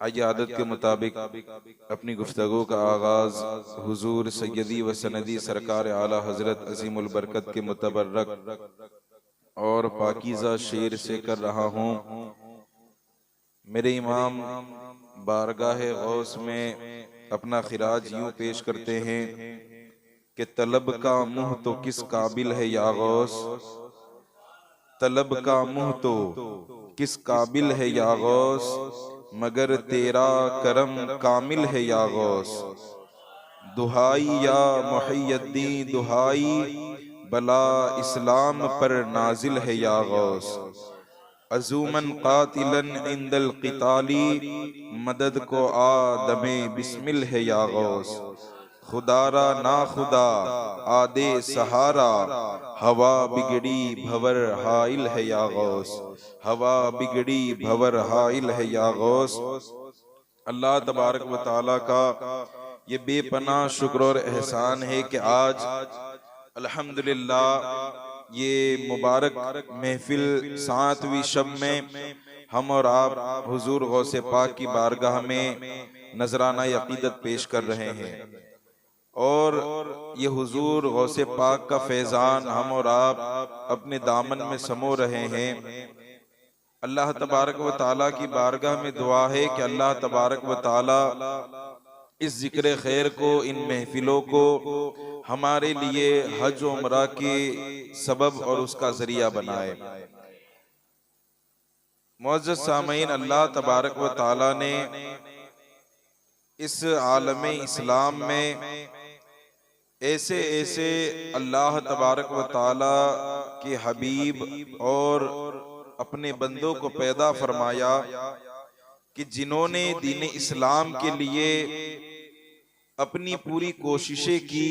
आइए आदत के मुताबिक अपनी गुफ्तगू का आगाज हुजूर सैयदी व सनदी सरकार आला हजरत अजीमुल बरकत के मुतबर्रक और पाकीज़ा शेर से कर रहा हूँ। मेरे इमाम बारगाह गौस में अपना खिराज यूं पेश करते हैं कि तलब का मुँह तो किस काबिल है या गौस, तलब का मुँह तो किस काबिल है या गौस, मगर तेरा करम कामिल है या गौस। दुहाई या मुहय्यद्दीन दुहाई, बला इस्लाम पर नाजिल है या गौस। अजूमन कातिलन इंदल क़िताली, मदद को आदमे बिस्मिल है या गौस। खुदारा ना खुदा आदे सहारा, हवा बिगड़ी भवर हाइल है या गौस। हवा बिगड़ी भवर हाइल है या गौस। अल्लाह तबारक व तआला का ये बेपनाह शुक्र और एहसान है कि आज अल्हम्दुलिल्लाह ये मुबारक महफिल 7वीं शब में हम और आप हुजूर गौसे पाक की बारगाह में नजराना अकीदत पेश कर रहे हैं। और ये हुजूर गौसे पाक का फैज़ान हम और आप अपने दामन में समो रहे हैं। अल्लाह तबारक व ताला की बारगाह में दुआ है कि अल्लाह तबारक व ताला इस जिक्र खैर को, इन महफिलों को हमारे लिए हज और उम्रा के सबब और उसका जरिया बनाए। मुअज़्ज़ज़ सामईन, अल्लाह तबारक व ताला ने इस आलम इस्लाम में ऐसे ऐसे अल्लाह तबारक व ताला के हबीब और अपने बंदों को पैदा फरमाया कि जिन्होंने दीन इस्लाम के लिए अपनी पूरी कोशिशें की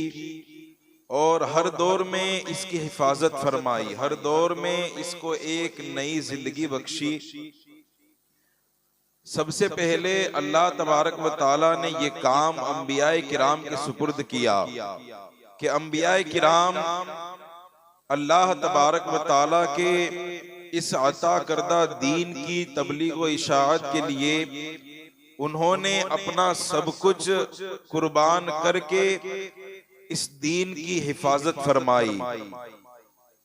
और हर दौर में इसकी हिफाजत फरमाई, हर दौर में इसको एक नई जिंदगी बख्शी। सबसे पहले अल्लाह तबारक व ताला ने ये काम अंबियाए किराम के सुपुर्द किया कि अंबियाए किराम अल्लाह तबारक व ताला के इस अता करदा दीन की तबलीग व इशाअत के लिए उन्होंने अपना सब कुछ कुर्बान करके इस दीन की हिफाजत फरमाई।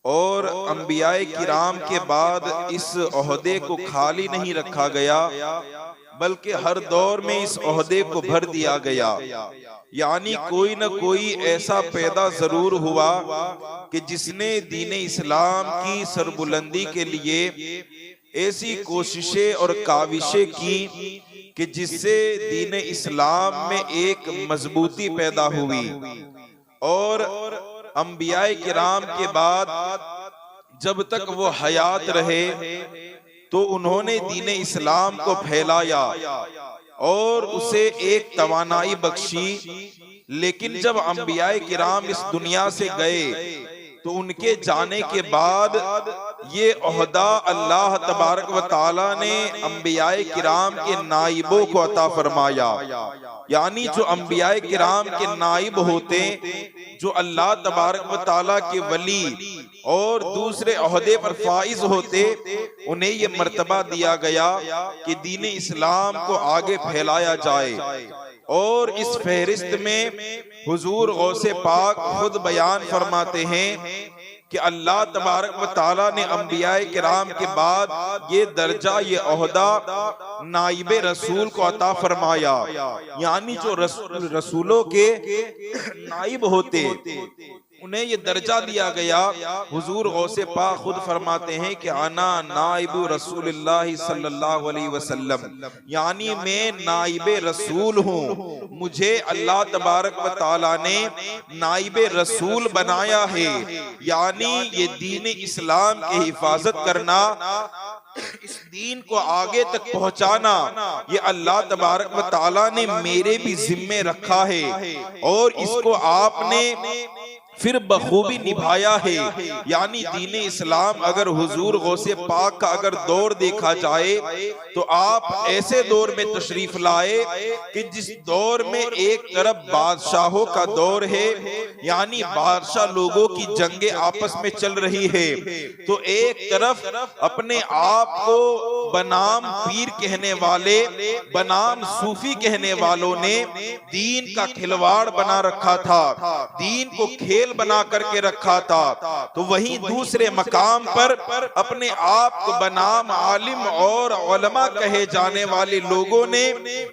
और अंबियाए किराम के बाद इस ओहदे को खाली नहीं रखा गया, बल्कि हर दौर में इस ओहदे को भर दिया गया। यानी कोई न कोई ऐसा पैदा जरूर हुआ कि जिसने दीन इस्लाम की सरबुलंदी के लिए ऐसी कोशिशें और काविशें की कि जिससे दीन इस्लाम में एक मजबूती पैदा हुई। और अंबियाए किराम के बाद जब तक वो हयात रहे तो उन्होंने दीन इस्लाम को फैलाया और उसे एक तवानाई बख्शी। लेकिन जब अंबियाए किराम इस दुनिया से गए तो उनके जाने के बाद ये ओहदा अल्लाह तबारक व ताला ने अंबियाए किराम के नाइबों को अता फरमाया। यानी जो अंबियाए किराम के नाइब होते, जो अल्लाह तबारक व ताला के वली और दूसरे ओहदे पर फाइज होते, उन्हें ये मर्तबा दिया गया कि दीन इस्लाम को आगे फैलाया जाए। और इस फहरिस्त में हुजूर गौसे पाक खुद बयान फरमाते हैं कि अल्लाह तबारक व ताला ने अंबियाए किराम के बाद ये दर्जा, ये ओहदा नाइबे रसूल को अता फरमाया। यानी जो रसूलों के नाइब होते उन्हें ये दर्जा दिया गया। हुजूर गौसे पाक खुद फरमाते हैं कि आना नाइबु रसूलुल्लाह सल्लल्लाहु अलैहि वसल्लम, यानी मैं नाइबे रसूल हूँ, मुझे अल्लाह तबारक व ताला ने नाइबे रसूल बनाया है। यानी ये दीन इस्लाम की हिफाजत करना, इस दीन को आगे तक पहुंचाना, ये अल्लाह तबारक व ताला ने मेरे भी जिम्मे रखा है। और इसको आपने फिर बखूबी निभाया है। यानी दीन इस्लाम अगर हुजूर गौसे पाक का अगर दौर देखा जाए तो आप ऐसे दौर में तशरीफ लाए कि जिस दौर में एक तरफ बादशाहों का दौर है, यानी बादशाह लोगों की जंगें आपस में चल रही है, तो एक तरफ अपने आप को बनाम पीर कहने वाले, बनाम सूफी कहने वालों ने दीन का खिलवाड़ बना रखा था, दीन को खेल बना करके रखा था। तो वहीं दूसरे मकाम पर अपने आप को बनाम आलिम और उलमा कहे जाने वाले लोगों ने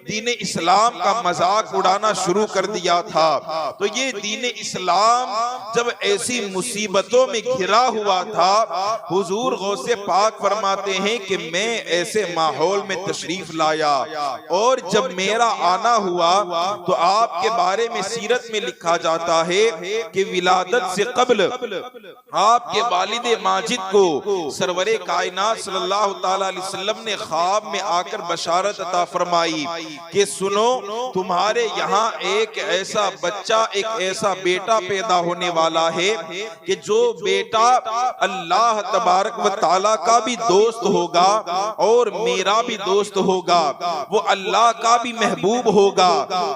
दीन इस्लाम का मजाक उड़ाना शुरू कर दिया था। तो ये दीन इस्लाम जब ऐसी मुसीबतों में घिरा हुआ था, हुजूर गौसे पाक फरमाते हैं कि मैं ऐसे माहौल में तशरीफ लाया, और जब मेरा आना हुआ तो आपके बारे में सीरत में लिखा जाता है कि विलादत से कब्ल आपके वालिद माजिद को सरवरे कायनात सल्लल्लाहु ताला अलैहि वसल्लम ने ख्वाब में आकर बशारत अता फरमाई कि सुनो, तुम्हारे यहाँ एक ऐसा बच्चा, एक ऐसा बेटा पैदा होने वाला है कि जो बेटा अल्लाह तबारक व ताला का भी दोस्त होगा और मेरा भी दोस्त होगा, वो अल्लाह का भी महबूब होगा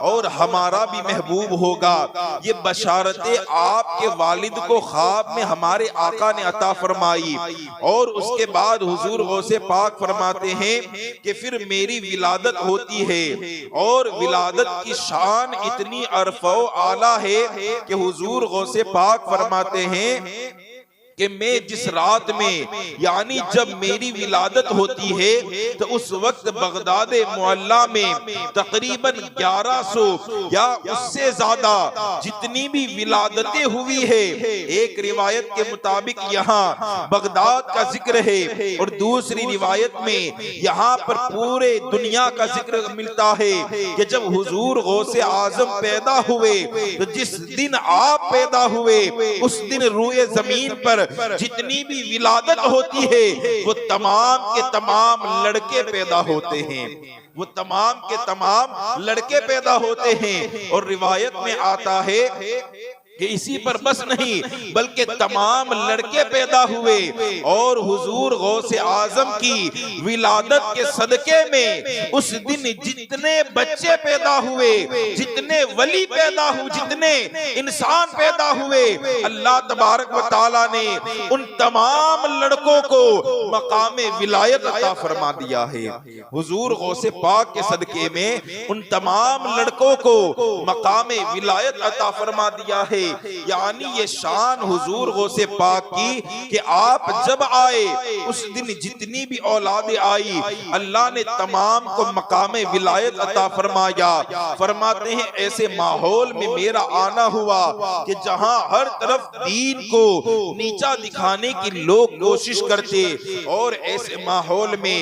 और हमारा भी महबूब होगा। ये बशारतें आपके वालिद को ख्वाब में हमारे आका ने अता फरमाई। और उसके बाद हुजूर गौसे पाक फरमाते हैं कि फिर मेरी विलादत होती है, और विलादत की शान इतनी अरफो आला है कि हुजूर गौसे पाक फरमाते हैं कि मैं जिस रात में, यानी जब मेरी विलादत होती है, तो उस वक्त बगदाद मुअल्ला में तकरीबन 1100 या उससे ज्यादा जितनी भी विलादतें हुई है, एक रिवायत के मुताबिक यहाँ बगदाद का जिक्र है और दूसरी रिवायत में यहाँ पर पूरे दुनिया का जिक्र मिलता है कि जब हुजूर गौसे आजम पैदा हुए, तो जिस दिन आप पैदा हुए उस दिन रूए जमीन पर जितनी भी विलादत होती है वो तमाम के तमाम लड़के पैदा होते हैं, वो तमाम के तमाम लड़के पैदा होते हैं। और रिवायत में आता है कि इसी पर बस नहीं बल्कि तमाम लड़के पैदा हुए, और हुजूर गौसे आजम की विलादत के सदके में उस दिन जितने बच्चे पैदा हुए, जितने वली पैदा हुए, जितने इंसान पैदा हुए, अल्लाह तबारक व ताला ने उन तमाम लड़कों को मकामे विलायत अता फरमा दिया है। हुजूर गौसे पाक के सदके में उन तमाम लड़कों को मकामे विलायत अता फरमा दिया है। यानी ये शान हुजूर गौसे पाक की कि आप जब आए उस दिन जितनी भी औलादे आई, अल्लाह ने तमाम को मकामे विलायत अता फरमाया। फरमाते हैं ऐसे माहौल में मेरा आना हुआ कि जहां हर तरफ दीन को नीचा दिखाने की लोग कोशिश करते, और ऐसे माहौल में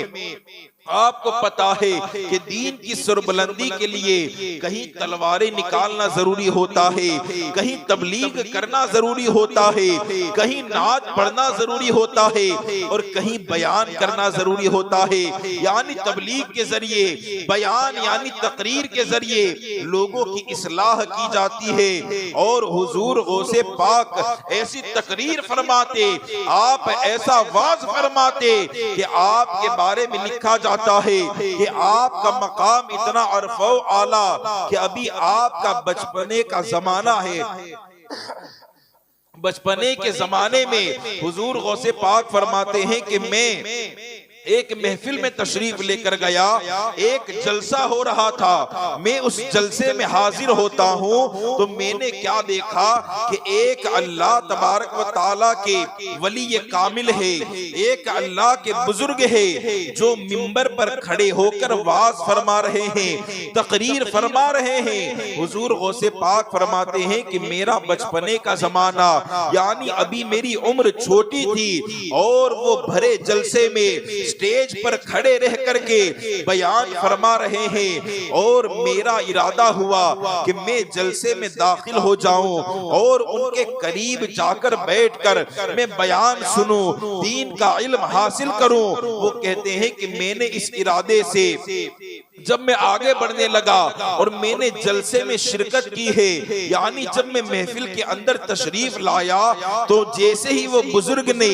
आपको पता है कि दीन की सुरबुलंदी के लिए कहीं तलवारें निकालना जरूरी होता है, कहीं तबलीग करना जरूरी होता है, कहीं नात पढ़ना जरूरी होता है, और कहीं बयान करना जरूरी होता है। यानी तबलीग के जरिए, बयान यानी तकरीर के जरिए लोगों की इस्लाह की जाती है। और हुजूर गौसे पाक ऐसी तकरीर फरमाते, आप ऐसा वाज फरमाते कि आपके बारे में लिखा जाता है कि आपका मकाम इतना अरफो आला कि अभी आपका बचपने का जमाना है। बचपने के जमाने में हुजूर गौसे पाक फरमाते हैं कि मैं एक महफिल में तशरीफ लेकर गया, एक जलसा हो रहा था, मैं उस जलसे में हाजिर होता हूँ तो मैंने क्या देखा कि एक अल्लाह तबारक व ताला के वली ये कामिल है, एक अल्लाह के बुजुर्ग है जो मिंबर पर खड़े होकर वाज फरमा रहे हैं, तकरीर फरमा रहे हैं। हुजूर गौसे पाक फरमाते हैं कि मेरा बचपने का जमाना, यानी अभी मेरी उम्र छोटी थी, और वो भरे जलसे में स्टेज पर खड़े रह करके बयान फरमा रहे हैं, और मेरा इरादा हुआ कि मैं जलसे में दाखिल हो जाऊं और उनके करीब जाकर बैठकर मैं बयान सुनूं, दीन का इल्म हासिल करूं। वो कहते हैं कि मैंने इस इरादे से जब मैं आगे बढ़ने लगा और मैंने जलसे में शिरकत की है, यानी जब मैं महफिल के अंदर तशरीफ लाया, तो जैसे ही वो बुजुर्ग ने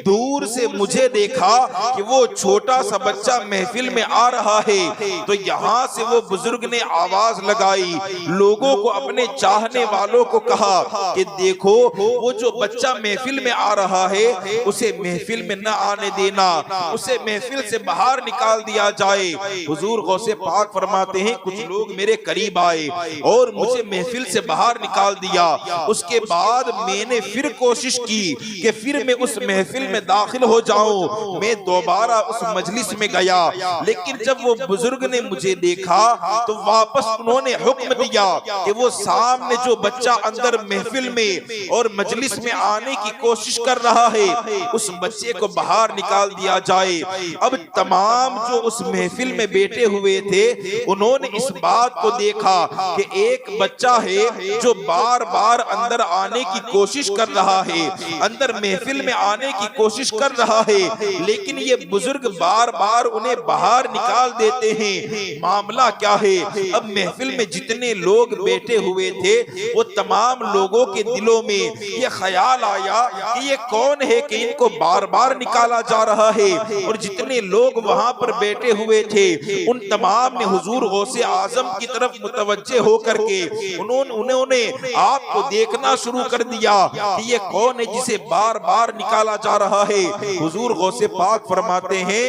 दूर से मुझे देखा कि वो छोटा सा बच्चा महफिल में आ रहा है, तो यहाँ से वो बुजुर्ग ने आवाज लगाई, लोगों को, अपने चाहने वालों को कहा कि देखो वो जो बच्चा महफिल में आ रहा है उसे महफिल में न आने देना, उसे महफिल से बाहर निकाल दिया जाए। हुजूर गौसे पाक फरमाते हैं कुछ लोग मेरे करीब आए और मुझे महफिल से बाहर निकाल दिया। उसके बाद मैंने फिर कोशिश की कि फिर मैं उस महफिल में दाखिल हो जाऊं। मैं दोबारा उस मजलिस में गया, लेकिन जब वो बुजुर्ग ने मुझे देखा तो वापस उन्होंने हुक्म दिया कि वो सामने जो बच्चा अंदर महफिल में और मजलिस में आने की कोशिश कर रहा है उस बच्चे को बाहर निकाल दिया जाए। अब तमाम जो उस महफिल में बैठे हुए थे उन्होंने इस बात को देखा कि एक बच्चा है जो बार बार अंदर आने की कोशिश कर रहा है, अंदर महफिल में आने की कोशिश कर रहा है, लेकिन ये बुजुर्ग बार बार उन्हें बाहर निकाल देते हैं। मामला क्या है? अब महफिल में जितने लोग बैठे हुए थे वो तमाम लोगों के दिलों में ये ख्याल आया कि ये कौन है कि इनको बार बार निकाला जा रहा है। और जितने लोग वहां पर बैठे हुए थे उन तमाम ने हुजूर गौसे आजम की तरफ मुतवज्जे होकर के उन्होंने आपको देखना शुरू कर दिया कि ये कौन है जिसे बार बार निकाला जा रहा है। हुजूर गौसे पाक फरमाते हैं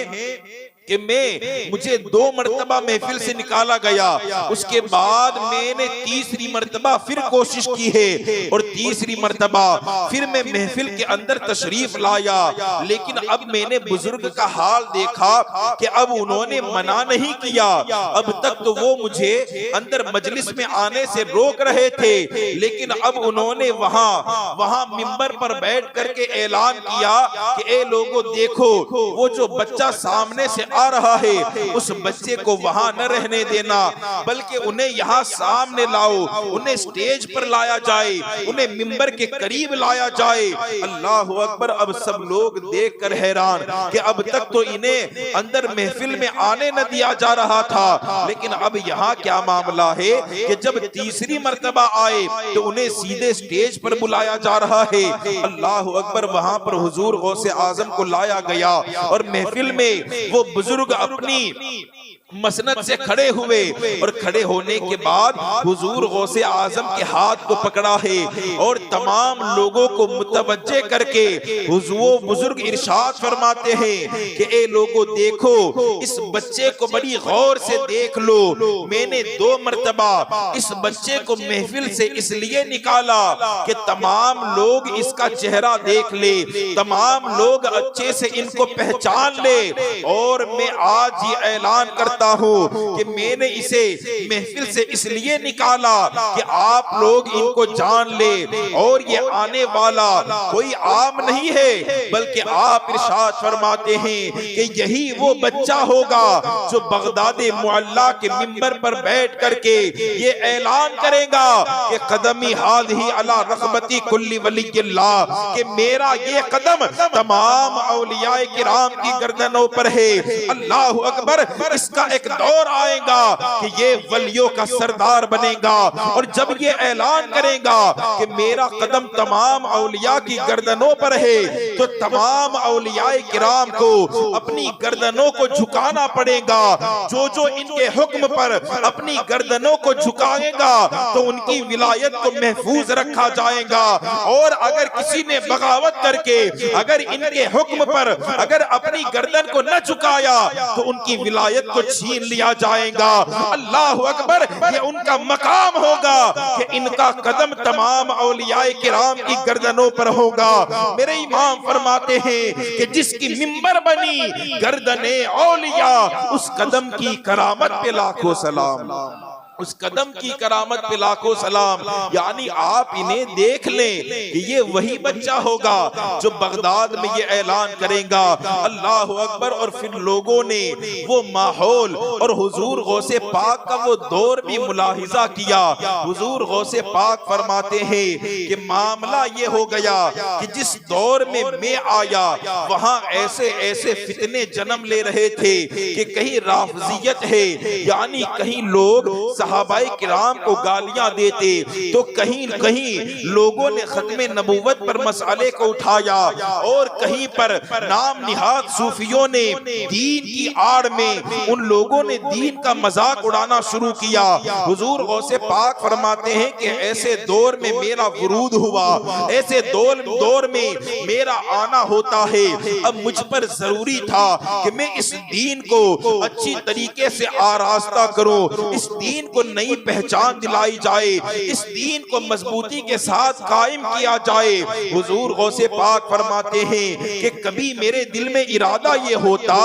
कि मुझे 2 मरतबा महफिल से निकाला गया, उसके बाद मैंने तीसरी मरतबा फिर कोशिश की है और तीसरी मरतबा फिर मैं महफिल के अंदर तशरीफ लाया, लेकिन अब मैंने बुजुर्ग का हाल देखा कि अब उन्होंने मना नहीं किया। अब तक तो वो मुझे अंदर मजलिस में आने से रोक रहे थे, लेकिन अब उन्होंने वहां मिंबर पर बैठ करके ऐलान किया कि ए लोगों देखो वो जो बच्चा सामने से आ रहा है उस बच्चे को वहां न रहने देना, बल्कि उन्हें यहाँ सामने लाओ, उन्हें स्टेज पर लाया जाए, उन्हें मिंबर के करीब लाया जाए। अल्लाह अकबर। अब सब लोग देखकर हैरान कि अब तक तो इन्हें अंदर महफिल में आने न दिया जा रहा था, लेकिन अब यहाँ क्या मामला है कि जब तीसरी मर्तबा आए तो उन्हें सीधे स्टेज पर बुलाया जा रहा है। अल्लाह अकबर। वहां पर हुजूर गौसे आजम को लाया गया और महफिल में वो बुजुर्ग अपनी मसनद से खड़े हुए और खड़े होने के बाद हुजूर गौसे आजम के हाथ को पकड़ा है और तमाम लोगों को मुतवज्जे करके वो बुजुर्ग इरशाद फरमाते हैं कि ए लोगों देखो इस बच्चे को बड़ी गौर से देख लो। मैंने 2 मरतबा इस बच्चे को महफिल से इसलिए निकाला कि तमाम लोग इसका चेहरा देख ले, तमाम लोग अच्छे से इनको पहचान ले, और मैं आज ये ऐलान करता हूं कि मैंने इसे महफिल से इसलिए निकाला कि आप लोग इनको जान ले, और ये आने वाला कोई आम नहीं है, बल्कि आप इरशाद फरमाते हैं कि यही वो बच्चा होगा जो बगदाद मुअल्ला के मिंबर पर बैठ करके ये ऐलान करेगा कि कदमी हाज़िही अला रग़बती कुल्ली वलिय्यिल्लाह, कि मेरा ये कदम तमाम औलियाए किराम की गर्दनों पर है। अल्लाह अकबर। इसका एक दौर आएगा कि ये वलियों का सरदार बनेगा, और जब ये ऐलान करेगा कि मेरा कदम तमाम औलिया की गर्दनों पर है, तो तमाम औलियाए किराम को अपनी गर्दनों को झुकाना पड़ेगा। जो जो इनके हुक्म पर अपनी गर्दनों को झुकाएगा तो उनकी विलायत को महफूज रखा जाएगा, और अगर किसी ने बगावत करके अगर इनके हुक्म पर अगर अपनी गर्दन को न झुकाया तो उनकी विलायत को छीन लिया जाएगा। अल्लाह अकबर। ये उनका मकाम होगा कि इनका कदम तमाम औलियाए किराम की गर्दनों पर होगा। मेरे इमाम फरमाते हैं कि जिसकी मिंबर बनी गर्दने औलिया, उस कदम की करामत पे लाखों सलाम। उस कदम की करामत पे लाखों सलाम। यानी आप इन्हें देख लें कि ये वही बच्चा होगा जो बगदाद में ये ऐलान करेगा अल्लाह अकबर। और फिर लोगों ने वो माहौल और हुजूर गौसे पाक का वो दौर भी मुलाहिजा किया। हुजूर गौसे पाक फरमाते हैं कि मामला ये हो गया कि जिस दौर में मैं आया वहां ऐसे ऐसे फितने जन्म ले रहे थे कि कहीं राफजियत है, यानी कहीं लोग सहाबाए किराम को गालियां देते, तो कहीं कहीं लोगों ने खत्मे नबूवत पर मसले को उठाया, और कहीं पर नाम निहाद सूफियों ने दीन की आड़ में उन लोगों ने दीन का मजाक उड़ाना शुरू किया। हुजूर गौसे पाक फरमाते हैं कि ऐसे दौर में मेरा वुरूद हुआ, ऐसे दौर में मेरा आना होता है। अब मुझ पर जरूरी था कि मैं इस दीन को अच्छी तरीके से आरास्ता करूं, इस दीन को नई पहचान दिलाई जाए, इस दीन को मजबूती के साथ कायम किया जाए। हुजूर गौसे पाक फरमाते हैं कि कभी मेरे दिल में इरादा ये होता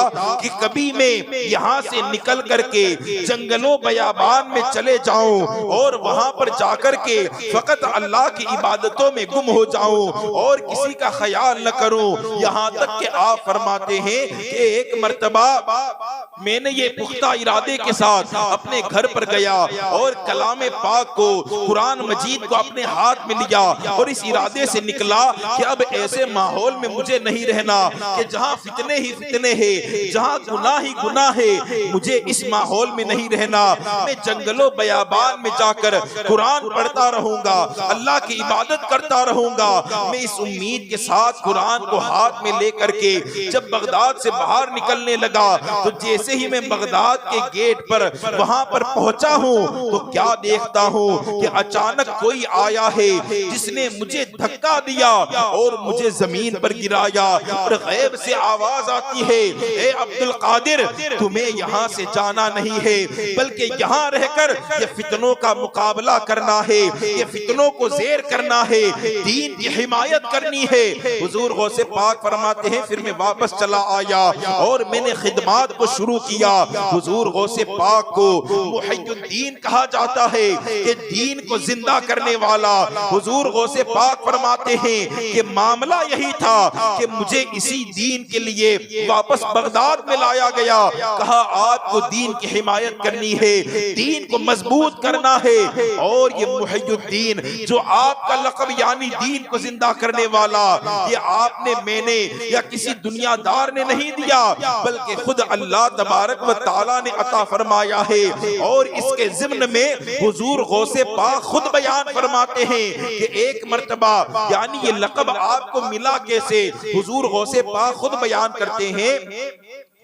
कि कभी मैं यहाँ से निकल करके जंगलों बयाबान में चले जाऊं और वहां पर जाकर के फकत अल्लाह की इबादतों में गुम हो जाऊं और किसी का ख्याल न करूं। यहाँ तक कि आप फरमाते हैं कि एक मर्तबा मैंने ये पुख्ता इरादे के साथ अपने घर पर गया और कलाम पाक को, कुरान मजीद को अपने हाथ में लिया और इस इरादे से निकला कि अब ऐसे माहौल में मुझे नहीं रहना कि जहाँ फितने ही फितने हैं, जहाँ गुनाह ही गुनाह है, मुझे इस माहौल में नहीं रहना। मैं जंगलों बयाबान में जाकर कुरान पढ़ता रहूंगा, अल्लाह की इबादत करता रहूंगा। मैं इस उम्मीद के साथ कुरान को हाथ में लेकर के जब बगदाद से बाहर निकलने लगा, तो जैसे ही मैं बगदाद के गेट पर वहां पर पहुंचा हूं तो क्या देखता हूं कि अचानक कोई आया है जिसने मुझे धक्का दिया और मुझे जमीन पर गिराया, और गैब से आवाज आती है, ए अब्दुल कादिर, तुम्हें यहाँ से जाना नहीं है बल्कि यहाँ रहकर ये फितनों का मुकाबला करना है, ये फितनों को ज़ेर करना है, दीन की हिमायत करनी है। हुजूर गौसे पाक फरमाते हैं फिर मैं वापस चला आया और मैंने खिदमत को शुरू किया। हुजूर गौसे पाक को मुहियुद्दीन कहा जाता है कि दीन को जिंदा करने वाला। हुजूर गौसे पाक फरमाते हैं कि मामला यही था कि मुझे इसी दीन के लिए वापस बगदाद में लाया गया। कहा आपको दीन की हिमायत करनी है, दीन को मजबूत करना है, और ये मुहियुद्दीन जो आपका लक़ब यानी दीन को जिंदा करने वाला, ये आपने, मैंने या किसी दुनियादार ने नहीं दिया बल्कि खुद अल्लाह तबारक व तआला ने अता फरमाया है। और इसके ज़िम्न में हुजूर गौसे पाक खुद बयान फरमाते हैं कि एक मर्तबा, यानी ये लक़ब आपको मिला कैसे, हुजूर गौसे पाक खुद बयान करते हैं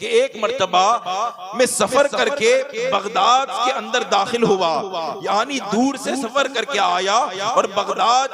कि एक मर्तबा मैं सफर करके बगदाद के अंदर दाखिल हुआ, यानी दूर से सफर करके आया और बगदाद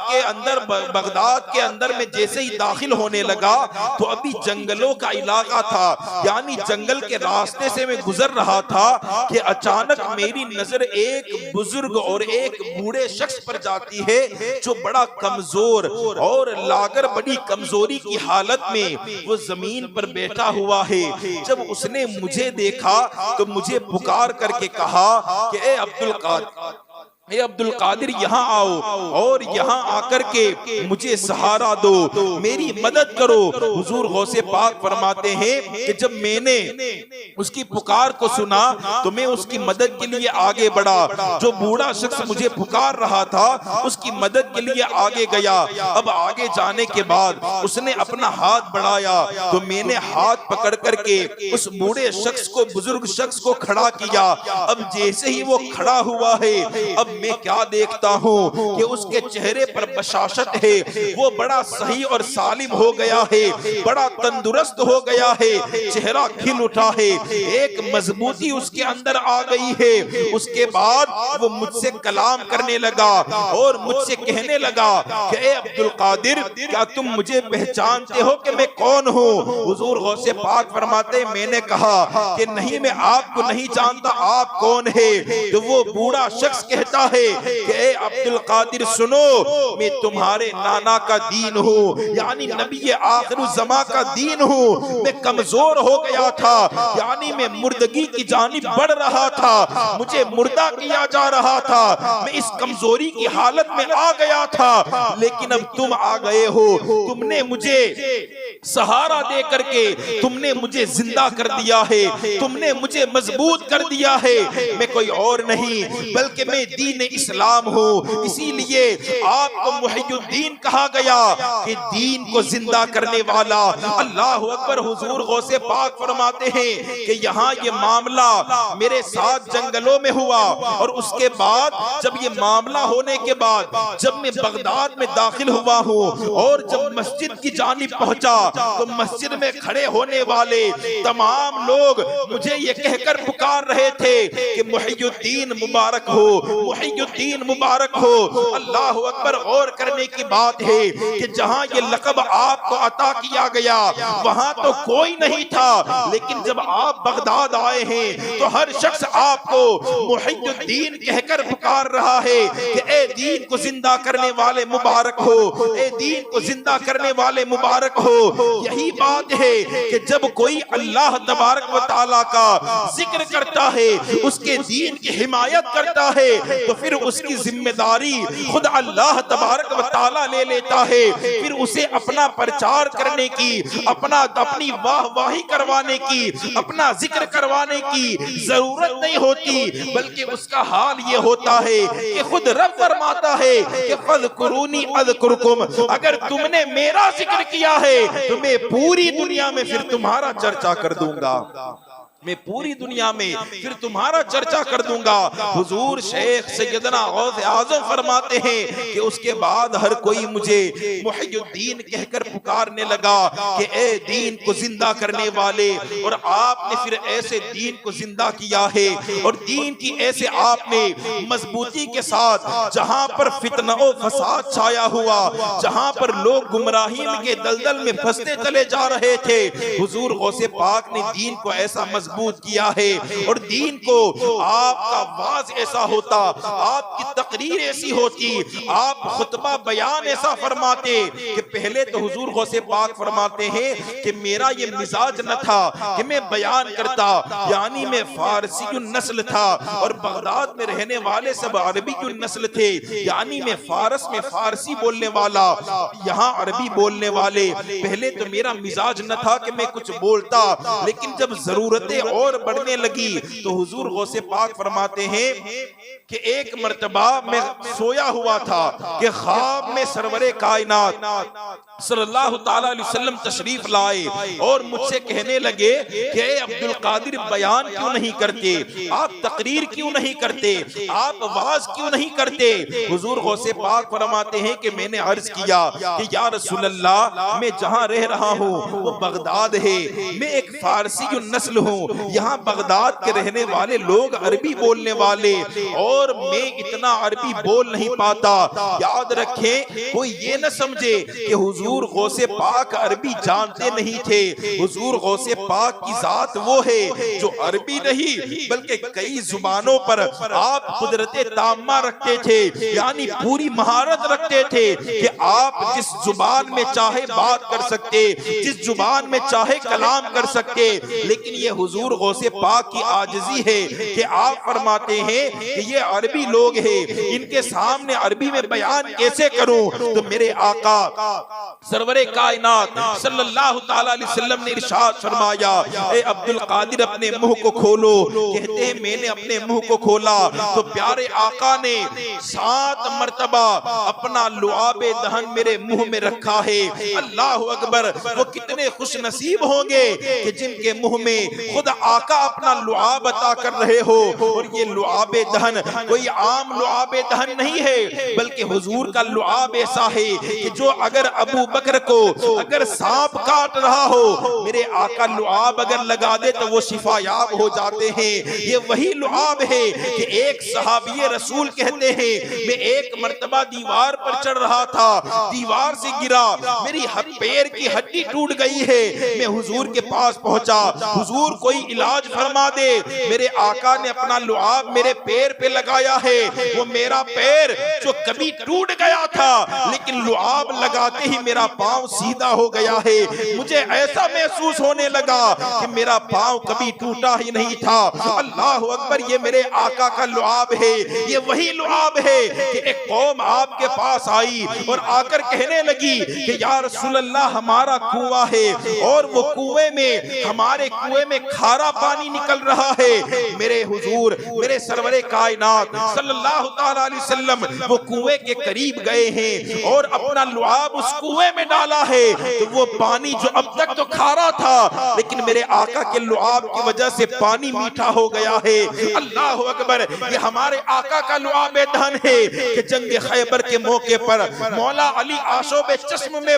के अंदर में जैसे ही दाखिल होने लगा तो अभी जंगलों का इलाका था, यानी जंगल के रास्ते से मैं गुजर रहा था कि अचानक मेरी नजर एक बुजुर्ग और एक बूढ़े शख्स पर जाती है जो बड़ा कमजोर और लागर बड़ी कमजोरी की हालत में वो जमीन पर बैठा हुआ है। जब उसने मुझे देखा तो मुझे पुकार करके कहा कि ए अब्दुल कादिर यहाँ आओ और यहाँ आकर के मुझे सहारा दो, मेरी मदद करो। हुजूर गौसे पाक फरमाते हैं कि जब मैंने उसकी पुकार को सुना तो मैं उसकी मदद के लिए आगे बढ़ा। जो बूढ़ा शख्स मुझे पुकार रहा था उसकी मदद के लिए आगे गया। अब आगे जाने के बाद उसने अपना हाथ बढ़ाया तो मैंने हाथ पकड़ करके उस बूढ़े शख्स को, बुजुर्ग शख्स को खड़ा किया। अब जैसे ही वो खड़ा हुआ है, अब मैं क्या देखता हूँ कि उसके चेहरे पर बशाशत है, वो बड़ा सही और सालिम हो गया है, बड़ा तंदुरुस्त हो गया है, चेहरा खिल उठा है, एक मजबूती उसके अंदर आ गई है। उसके बाद वो मुझसे कलाम करने लगा और मुझसे कहने लगा कि ए अब्दुल कादिर, क्या तुम मुझे पहचानते हो कि मैं कौन हूँ? हुजूर गौसे पाक फरमाते, मैंने कहा कि नहीं, मैं आपको नहीं जानता, आप कौन है? तो वो बूढ़ा शख्स कहता है कि ए अब्दुल कादिर सुनो, मैं तुम्हारे नाना का दीन हूँ, यानी नबी आखिरुज़्ज़मा का दीन हूँ। मैं कमजोर हो गया था, यानी मैं मुर्दगी की जानिब बढ़ रहा था, मुझे मुर्दा किया जा रहा था, मैं इस कमजोरी की हालत में आ गया था। लेकिन अब तुम आ गए हो, तुमने मुझे सहारा दे करके तुमने मुझे जिंदा कर दिया है, तुमने मुझे मजबूत कर दिया है। मैं कोई और नहीं बल्कि मैं दीन इस्लाम हूँ। इसीलिए आपको मुहियुद्दीन कहा गया कि दीन को जिंदा करने वाला। अल्लाह अकबर। हुजूर गौसे पाक फरमाते हैं कि यहाँ ये मामला मेरे साथ जंगलों में हुआ, और उसके बाद जब ये मामला होने के बाद जब मैं बगदाद में दाखिल हुआ हूँ और जब मस्जिद की जानिब पहुंचा तो मस्जिद में खड़े होने वाले तमाम लोग मुझे ये कहकर पुकार रहे थे कि मुहियुद्दीन मुबारक हो, मुहियुद्दीन मुबारक हो। अल्लाह अकबर। गौर करने की बात है कि जहां ये लक़ब आपको अता किया गया वहां तो कोई नहीं था, लेकिन जब आप बगदाद आए हैं तो हर शख्स आपको मुहियुद्दीन कहकर पुकार रहा है कि ए दीन को जिंदा करने वाले मुबारक हो, ए दीन को जिंदा करने वाले मुबारक हो। यही बात है कि जब कोई अल्लाह तबारक व तआला का जिक्र करता है, उसके दीन की हिमायत करता है, तो फिर उसकी जिम्मेदारी खुद अल्लाह तबारक व तआला ले लेता है। फिर उसे अपना प्रचार करने की, अपनी वाहवाही करवाने की, अपना जिक्र करवाने की जरूरत नहीं होती, बल्कि उसका हाल ये होता है कि खुद रब फरमाता है कि फज़कुरूनी अज़कुरकुम, अगर तुमने मेरा जिक्र किया है तो मैं पूरी दुनिया में फिर तुम्हारा चर्चा कर दूंगा, मैं पूरी दुनिया में फिर तुम्हारा चर्चा कर दूंगा। हुजूर शेख सैयदना गौसे आज़म फरमाते हैं कि उसके बाद हर कोई मुझे मुहियुद्दीन कहकर पुकारने लगा कि ए दीन को जिंदा करने वाले। और आपने फिर ऐसे दीन को जिंदा किया है और दीन की ऐसे आपने मजबूती के साथ, जहां पर फितना और फसाद छाया हुआ, जहां पर लोग गुमराही के दलदल में फंसते चले जा रहे थे, हुजूर गौसे पाक ने दीन को ऐसा मजबूत किया है। और दीन को आपका वाज ऐसा होता, आपकी तकरीर ऐसी होती, आप खुतबा बयान ऐसा फरमाते कि पहले तो हुजूर गौसे पाक फरमाते हैं कि मेरा ये मिजाज न था कि मैं बयान करता, यानी मैं फारसी नस्ल था और बगदाद में रहने वाले सब अरबी नस्ल थे, यानी मैं फारस में फारसी बोलने वाला, यहाँ अरबी बोलने वाले। पहले तो मेरा मिजाज न था कि मैं कुछ बोलता, लेकिन जब जरूरतें और बढ़ने लगी तो हुजूर गौसे पाक फरमाते हैं कि एक मर्तबा मैं सोया हुआ था कि ख्वाब में सरवरे कायनात सल्लल्लाहु ताला अलैहि वसल्लम तशरीफ लाए और मुझसे कहने लगे कि अब्दुल कादिर बयान क्यों नहीं करते, आप तकरीर क्यों नहीं करते, आप वाज क्यों नहीं करते। हुजूर गौसे पाक फरमाते हैं कि मैंने अर्ज किया कि या रसूल अल्लाह, मैं जहां रह रहा हूं वो बगदाद है, मैं एक फारसी नस्ल हूं, यहाँ बगदाद के रहने वाले लोग अरबी बोलने वाले, और मैं इतना अरबी बोल नहीं पाता। याद रखें, कोई ये न समझे कि हुजूर गौसे पाक अरबी जानते नहीं थे। हुजूर गौसे पाक की जात वो है जो अरबी नहीं बल्कि कई जुबानों पर आप कुदरते ताम्मा रखते थे, यानी पूरी महारत रखते थे कि आप जिस जुबान में चाहे बात कर सकते, जिस जुबान में चाहे कलाम कर सकते। लेकिन ये हुजूर गौसे पाक की आजिज़ी है कि आप फरमाते हैं कि ये अरबी लोग हैं, इनके सामने अरबी में बयान कैसे करूं। तो मेरे आका सरवरे कायनात सल्लल्लाहु ताला अलैहि वसल्लम ने इरशाद फरमाया, ए अब्दुल कादिर अपने मुंह को खोलो। कहते हैं मैंने अपने मुंह को खोला तो प्यारे आका ने 7 मर्तबा अपना लुआबे दहन मेरे मुंह में रखा है। अल्लाह अकबर। वो कितने खुश नसीब होंगे कि जिनके मुंह में खुद आका अपना लुआब अता कर रहे हो। और ये लुआबे दहन कोई आम लुआबे दहन नहीं है, बल्कि हुजूर का लुआब ऐसा है कि जो अगर अबू बकर को अगर सांप काट रहा हो, मेरे आका लुआब अगर लगा दे तो वो शिफायाब हो जाते हैं। ये वही लुआब है कि एक सहाबी रसूल कहते हैं मैं एक मर्तबा दीवार पर चढ़ रहा था, दीवार से गिरा, मेरी पैर की हड्डी टूट गई है। मैं हुजूर के पास पहुंचा, हुजूर कोई कोई इलाज फरमा दे। मेरे आका ने अपना लुआब मेरे पैर पे लगाया है, वो मेरा पैर जो कभी टूट गया था लेकिन लुआब लगाते ही मेरा पांव सीधा हो गया है। मुझे ऐसा महसूस होने लगा कि मेरा पांव कभी टूटा ही नहीं था। अल्लाह अकबर, ये मेरे आका का लुआब है। ये वही लुआब है कि एक कौम आपके पास आई और आकर कहने लगी कि या रसूल अल्लाह, हमारा कुआं है और वो कुएं में, हमारे कुएं में खारा पानी निकल रहा है। मेरे हुजूर, मेरे सरवरे कायनात सल्लल्लाहु तआला अलैहि वसल्लम वो कुएं के करीब गए हैं और अपना लुआब उस कुएं में डाला है, तो वो पानी जो अब तक तो खारा था लेकिन मेरे आका के लुआब की वजह से पानी मीठा हो गया है। अल्लाह अकबर, ये हमारे आका का लुआब धन है कि जंग खैबर के मौके पर मौला अली आशोब चश्म में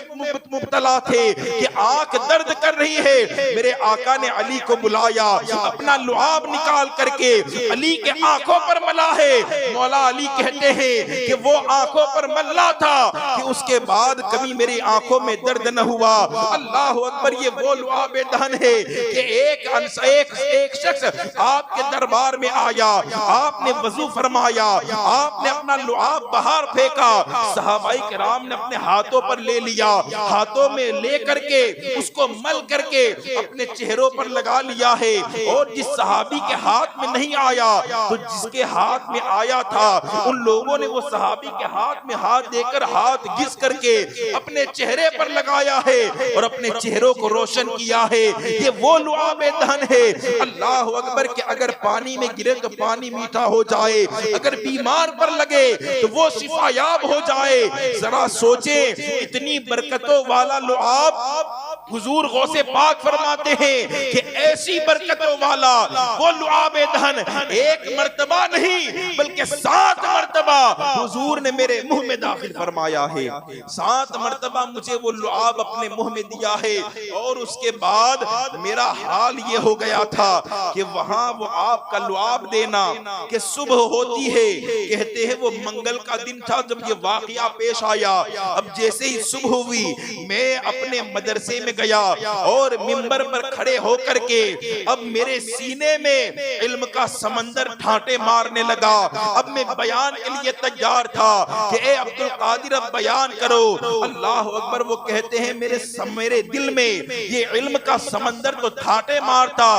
मुब्तला थे कि आंख दर्द कर रही है। मेरे आका ने अली को बुलाया, अपना लुआब निकाल करके अली के आंखों पर मला है। मौला अली कहते हैं कि वो आंखों पर मल्ला था कि उसके बाद कभी मेरी आंखों में दर्द न हुआ। अल्लाह अकबर, ये वो लुआब धन है कि एक शख्स आपके दरबार में आया, आपने वजू फरमाया, आपने अपना लुआब बाहर फेंका, सहाबाई किराम ने अपने हाथों पर ले लिया, हाथों में ले करके उसको मल करके अपने चेहरों पर लगा लिया है। और जिस सहाबी के हाथ में नहीं आया तो जिसके हाथ में आया था उन लोगों ने वो सहाबी के हाथ में हाथ देकर हाथ घिस करके अपने चेहरे पर लगाया है और अपने चेहरों को रोशन किया है। ये वो लुआब धन है। अल्लाह अकबर, के अगर पानी में गिरे तो पानी मीठा हो जाए, अगर बीमार पर लगे तो वो शिफायाब हो जाए। जरा सोचे, इतनी बरकतों वाला लुआब हुजूर गौसे पाक फरमाते हैं कि ऐसी बरकतों वाला वो लुआब धन एक मर्तबा नहीं बल्कि 7 मर्तबा हुजूर ने मेरे मुंह में दाखिल फरमाया है। 7 मर्तबा मुझे वो लुआब अपने मुंह में दिया है। और उसके बाद मेरा हाल ये हो गया था कि वहां वो आपका लुआब देना कि सुबह होती है, कहते हैं वो मंगल का दिन था जब ये वाकया पेश आया। अब जैसे ही सुबह हुई, मैं अपने मदरसे में गया और मिंबर पर खड़े होकर के अब मेरे सीने में इल्म का समंदर ठाटे मारने लगा। अब मैं बयान के लिए तैयार था कि ए अब्दुल कादिर, अब बयान करो। अल्लाह अकबर, वो कहते हैं मेरे दिल में ये इल्म का समंदर तो ठाटे मारता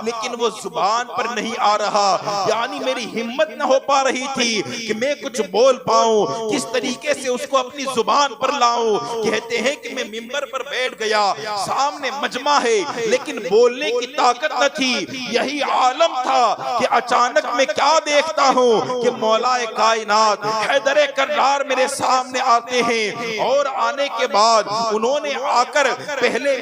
लेकिन वो जुबान पर नहीं आ रहा, यानी मेरी हिम्मत न हो पा रही थी कि मैं कुछ बोल पाऊं, किस तरीके से उसको अपनी जुबान पर लाऊं। कहते हैं कि मैं मिंबर पर बैठ गया, सामने मजमा है लेकिन बोलने की ताकत न थी। यही आलम था कि अचानक मैं क्या देखता हूँ कि मौलाए कायनात हैदर कर्रार मेरे सामने आते हैं और आने के बाद उन्होंने आकर पहले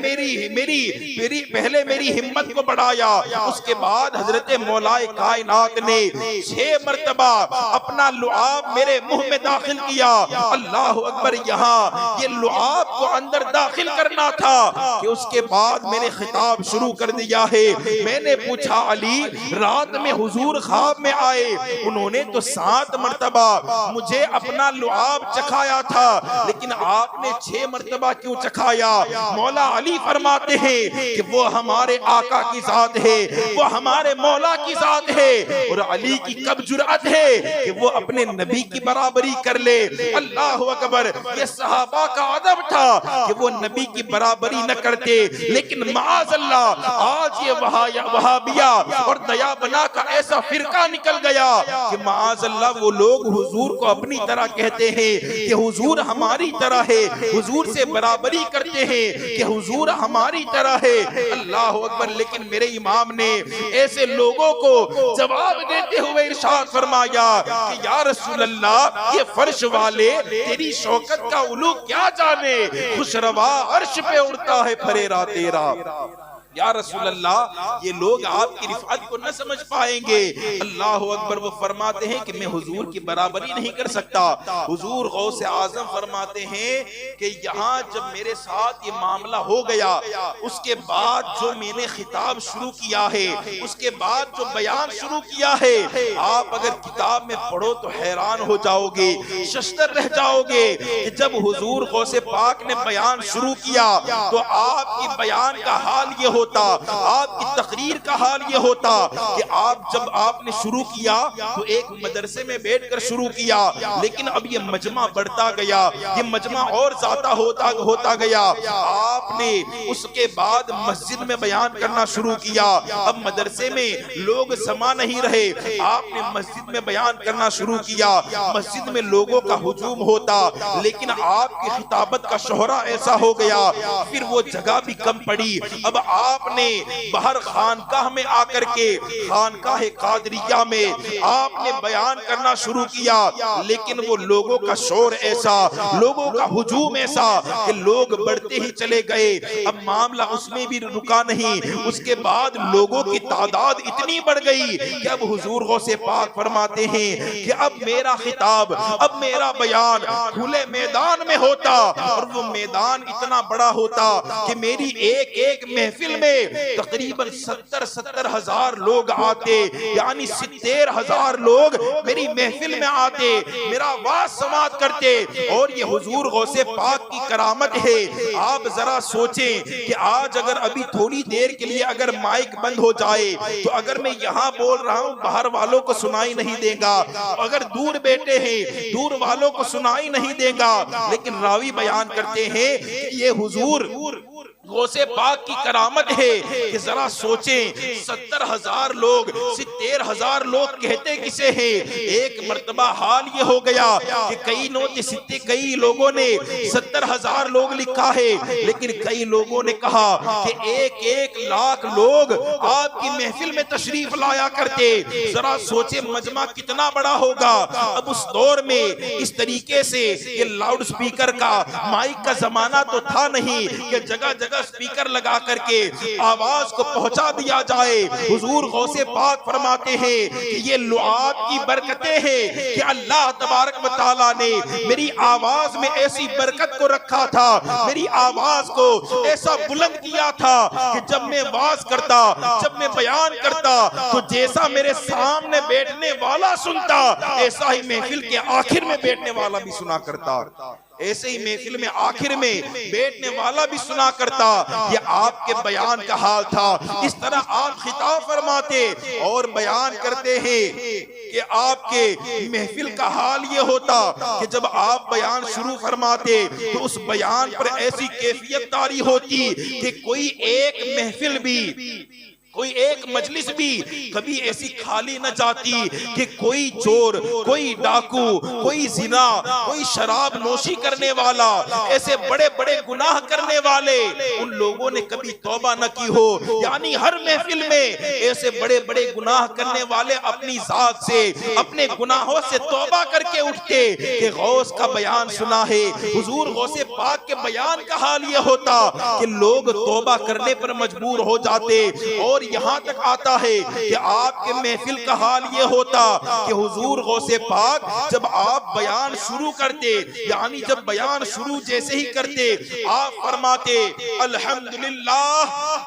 मेरी हिम्मत को बढ़ाया। उसके बाद हजरत मौलाए कायनात ने 6 मर्तबा अपना लुआब मेरे मुंह में दाखिल किया। अल्लाह अकबर, यहाँ ये लुआब को अंदर दाखिल करना था कि उसके बाद मैंने खिताब शुरू कर दिया है। मैंने पूछा, अली, रात में हुजूर ख्वाब में आए, उन्होंने तो 7 मर्तबा मुझे अपना लुआब चखाया था लेकिन आपने 6 मर्तबा क्यों चखाया? मौला अली फरमाते हैं कि वो हमारे आका की जात है, वो हमारे मौला की जात है और अली की कब जुर्अत है कि वो अपने नबी की बराबरी कर ले। अल्लाह अकबर, ये सहाबा का अदब था कि वो नबी की बराबरी न करते, लेकिन माअज़ल्लाह आज ये वहाबिया और दया बना का ऐसा फिरका निकल गया कि माअज़ल्लाह वो लोग हुजूर को अपनी तरह कहते हैं कि हुजूर हमारी तरह है, हुजूर से बराबरी करते हैं कि हुजूर हमारी तरह है। अल्लाह अकबर, लेकिन मेरे इमाम ने ऐसे लोगों को जवाब देते हुए इरशाद फरमाया कि या रसूल अल्लाह, ये फर्श वाले तेरी शौकत का उलू क्या जाने, खुशरवा अर्श पे उड़ता है फरेरा तेरा। या रसूल अल्लाह, ये लोग आपकी रिफात को न समझ पाएंगे। अल्लाह अकबर, वो फरमाते हैं कि मैं हुजूर की बराबरी नहीं कर सकता। हुजूर गौसे आजम फरमाते हैं कि यहाँ जब मेरे साथ ये मामला हो गया, उसके बाद जो मैंने खिताब शुरू किया है, उसके बाद जो बयान शुरू किया है, आप अगर किताब में पढ़ो तो हैरान हो जाओगे, शश्तर रह जाओगे कि जब हुजूर गौसे पाक ने बयान शुरू किया तो आपकी बयान का हाल ये होता, आपकी तकरीर का हाल ये होता कि आप जब आपने शुरू किया तो एक मदरसे में बैठकर शुरू किया, लेकिन अब ये मजमा बढ़ता गया, ये मजमा और ज्यादा होता गया। आपने उसके बाद मस्जिद में बयान करना शुरू किया। अब मदरसे में लोग समा नहीं रहे, आपने मस्जिद में बयान करना शुरू किया। मस्जिद में लोगों का हुजूम होता, लेकिन आपकी खिताबत का शोहरा ऐसा हो गया, फिर वो जगह भी कम पड़ी। अब आपने बाहर खानकाह में आकर के, खानकाह कादरिया में आपने बयान करना शुरू किया, लेकिन वो लोगों का शोर ऐसा, लोगों का हुजूम ऐसा कि लोग बढ़ते ही चले गए। अब मामला उसमें भी रुका नहीं, उसके बाद लोगों की तादाद इतनी बढ़ गई कि अब हुजूर गौसे पाक फरमाते हैं कि अब मेरा खिताब, अब मेरा बयान खुले मैदान में होता, और वो मैदान इतना बड़ा होता कि मेरी एक एक महफिल में तकरीबन 70 हजार लोग आते, यानी 70,000 लोग मेरी महफिल में आते, मेरा वाज समात करते। और ये हुजूर गौसे पाक की करामत है। आप जरा सोचें कि आज अगर अभी थोड़ी देर के लिए अगर माइक बंद हो जाए तो अगर मैं यहाँ बोल रहा हूँ बाहर वालों को सुनाई नहीं देगा, अगर दूर बैठे हैं दूर वालों को सुनाई नहीं देगा, लेकिन रावी बयान करते हैं कि ये हुजूर गौसे पाक की करामत है कि जरा सोचें 70,000 लोग, 70,000 लोग कहते किसे हैं। एक मर्तबा हाल ये हो गया कि कई लोगों ने 70,000 लोग लिखा है, लेकिन कई लोगों ने कहा कि 1-1 लाख लोग आपकी महफिल में तशरीफ लाया करते। जरा सोचे मजमा कितना बड़ा होगा। अब उस दौर में इस तरीके से ये लाउड स्पीकर का, माइक का जमाना तो था नहीं कि जगह जगह स्पीकर लगा करके आवाज को पहुंचा दिया जाए। हुजूर गौसे पाक फरमाते हैं कि ये लुआत की बरकतें हैं कि अल्लाह तबारक व तआला ने मेरी आवाज में ऐसी बरकत को रखा था, मेरी आवाज को ऐसा बुलंद किया था कि जब मैं वाज करता, जब मैं बयान करता, तो जैसा मेरे सामने बैठने वाला सुनता, ऐसा ही महफिल के आखिर में बैठने वाला भी सुना करता, ऐसे ही महफिल में आखिर में बैठने वाला भी सुना करता। ये आपके बयान का हाल था। इस तरह आप खिताब फरमाते और बयान करते हैं कि आपके महफिल का हाल ये होता कि जब आप बयान शुरू फरमाते तो उस बयान पर ऐसी कैफियत तारी होती कि कोई एक महफिल भी, कोई एक मजलिस भी कभी ऐसी खाली न जाती कि कोई चोर, कोई डाकू, कोई जिना, कोई शराब नोशी करने वाला, ऐसे बड़े बड़े गुनाह करने वाले, उन लोगों ने कभी तौबा न की हो। यानी हर महफिल में ऐसे बड़े बड़े गुनाह करने वाले अपनी जात से, अपने गुनाहों से तौबा करके उठते कि गौस का बयान सुना है। हुजूर गौसे पाक के बयान का हाल यह होता कि लोग तौबा करने पर मजबूर हो जाते। और यहाँ तक आता है कि आपके महफिल का हाल ये होता कि हुजूर गौसे पाक जब आप बयान शुरू करते, यानी जब बयान शुरू जैसे ही करते, आप फरमाते अल्हम्दुलिल्लाह,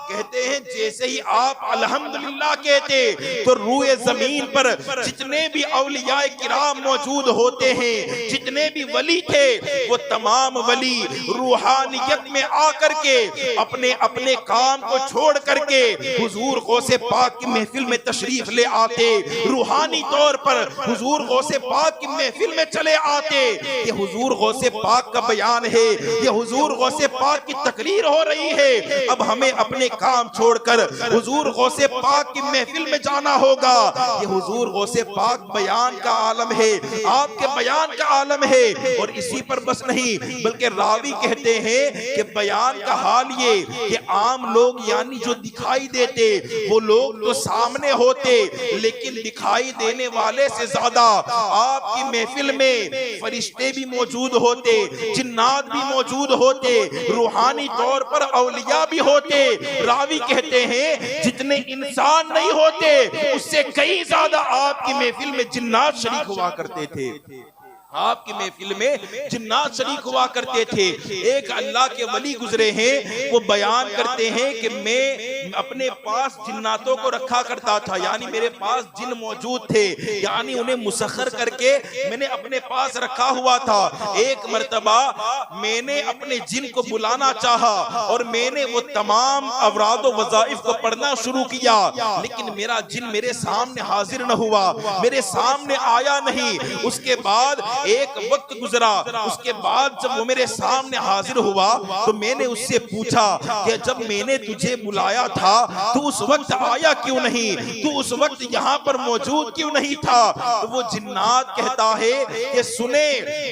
कहते हैं जैसे ही आप अल्हम्दुलिल्लाह कहते तो रूए जमीन पर जितने भी औलियाए किराम मौजूद होते हैं, जितने भी वली थे, वो तमाम वली रूहानियत में आकर के अपने अपने काम को छोड़ करके हुजूर गौसे पाक की महफिल में तशरीफ ले आते, रूहानी तौर पर हुजूर गौसे पाक की महफिल में चले आते। ये हुजूर गौसे पाक का बयान है, ये हुजूर गौसे पाक की तकरीर हो रही है। अब हमें अपने काम छोड़कर हुजूर गौसे पाक की महफिल में जाना होगा। ये हुजूर गौसे पाक बयान का आलम है, आपके बयान का आलम है। और इसी पर बस नहीं, बल्कि रावी कहते हैं कि बयान का हाल ये कि आम लोग, यानी जो दिखाई देते, वो लोग तो सामने होते, लेकिन दिखाई देने वाले से ज्यादा आपकी महफिल में फरिश्ते भी मौजूद होते, जिन्नात भी मौजूद होते, रूहानी तौर पर औलिया भी होते। रावी कहते हैं जितने इंसान नहीं होते उससे कई ज्यादा आपकी महफिल में जिन्नात शरीक हुआ करते थे, आपकी महफिल में जिन्नात शरीक हुआ करते थे। एक अल्लाह के वली गुजरे हैं, वो बयान करते हैं कि मैं अपने पास जिन्नातों को रखा करता था, यानी मेरे पास जिन मौजूद थे, यानी उन्हें मुसख्खर करके मैंने अपने पास रखा हुआ था। एक मर्तबा मैंने अपने जिन को बुलाना चाहा और मैंने वो तमाम अवराद व वज़ाइफ को पढ़ना शुरू किया, लेकिन मेरा जिन मेरे सामने हाजिर न हुआ, मेरे सामने आया नहीं। उसके बाद एक वक्त गुजरा, उसके बाद जब वो मेरे सामने हाजिर हुआ तो मैंने उससे पूछा कि जब मैंने तुझे बुलाया था तू उस वक्त आया क्यों नहीं, तू उस वक्त यहाँ पर मौजूद क्यों नहीं था? तो वो जिन्नात कहता है कि सुने,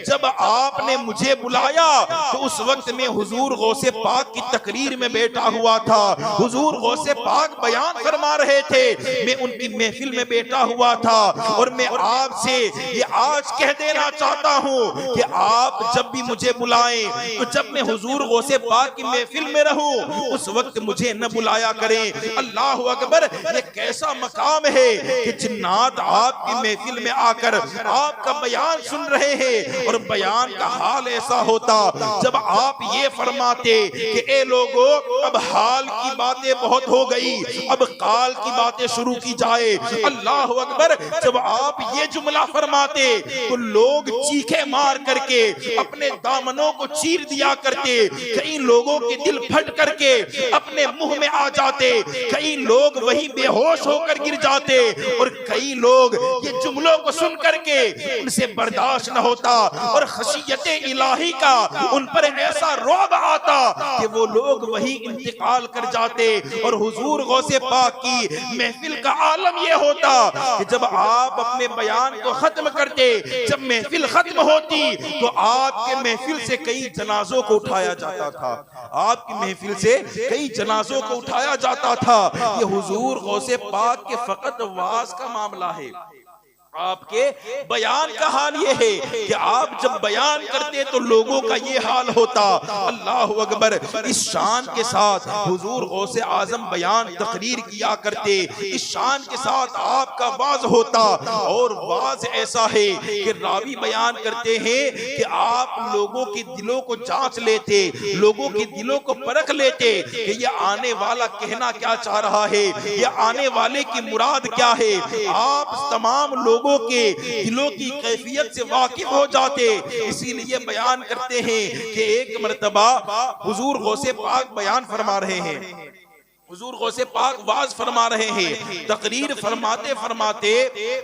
जब आपने मुझे बुलाया तो उस वक्त मैं हुजूर गौसे पाक की तकरीर में बैठा हुआ था, हुजूर गौसे पाक बयान फरमा रहे थे, मैं उनकी महफिल में बैठा हुआ था। और मैं आपसे ये आज कह देना चाहता हूँ कि आप जब भी मुझे बुलाएं तो जब मैं हुजूर गौसे पाक की महफिल में रहूं उस वक्त मुझे न बुलाया करें। अल्लाह अकबर, ये कैसा मकाम है कि जिन्नात आपकी महफिल में आकर आपका बयान सुन रहे हैं। और बयान का हाल ऐसा होता जब आप ये फरमाते कि ए लोगों, अब हाल की बातें बहुत हो गई, अब काल की बातें शुरू की जाए। अल्लाह अकबर, जब आप ये जुमला फरमाते तो लोग चीखे मार करके अपने दामनों को चीर दिया करते, कई लोगों के दिल फट करके अपने मुंह में आ जाते, कई लोग वहीं बेहोश होकर गिर जाते और कई लोग ये जुमलों को सुन करके उनसे बर्दाश्त न होता और खशियत इलाही का उन पर ऐसा रौब आता कि वो लोग वहीं इंतकाल कर जाते। और हुजूर गौसे पाक की महफिल का आलम ये होता कि जब आप अपने बयान को खत्म करते, जब महफिल खत्म होती तो आपके महफिल से कई जनाजों को उठाया जाता था, आपकी महफिल से कई जनाजों को उठाया जाता था। ये हुजूर गौसे पाक के फकत वाज का मामला है। आपके बयान का हाल ये है कि आप जब बयान करते तो लोगों का ये हाल होता। अल्लाह अकबर, इस शान के साथ हुजूर गौसे आजम बयान तकरीर किया करते, इस शान के साथ आपका वाज होता। और वाज ऐसा है कि रावी बयान करते हैं कि आप लोगों के दिलों को जांच लेते, लोगों के दिलों को परख लेते कि ये आने वाला कहना क्या चाह रहा है, ये आने वाले की मुराद क्या है। आप तमाम लोगों के दिलों की कैफियत से वाकिफ हो जाते। इसीलिए बयान करते हैं कि एक मर्तबा हुजूर गौसे पाक बयान फरमा रहे हैं, हुजूर गौसे पाक वाज फरमा रहे हैं, तकरीर फरमाते फरमाते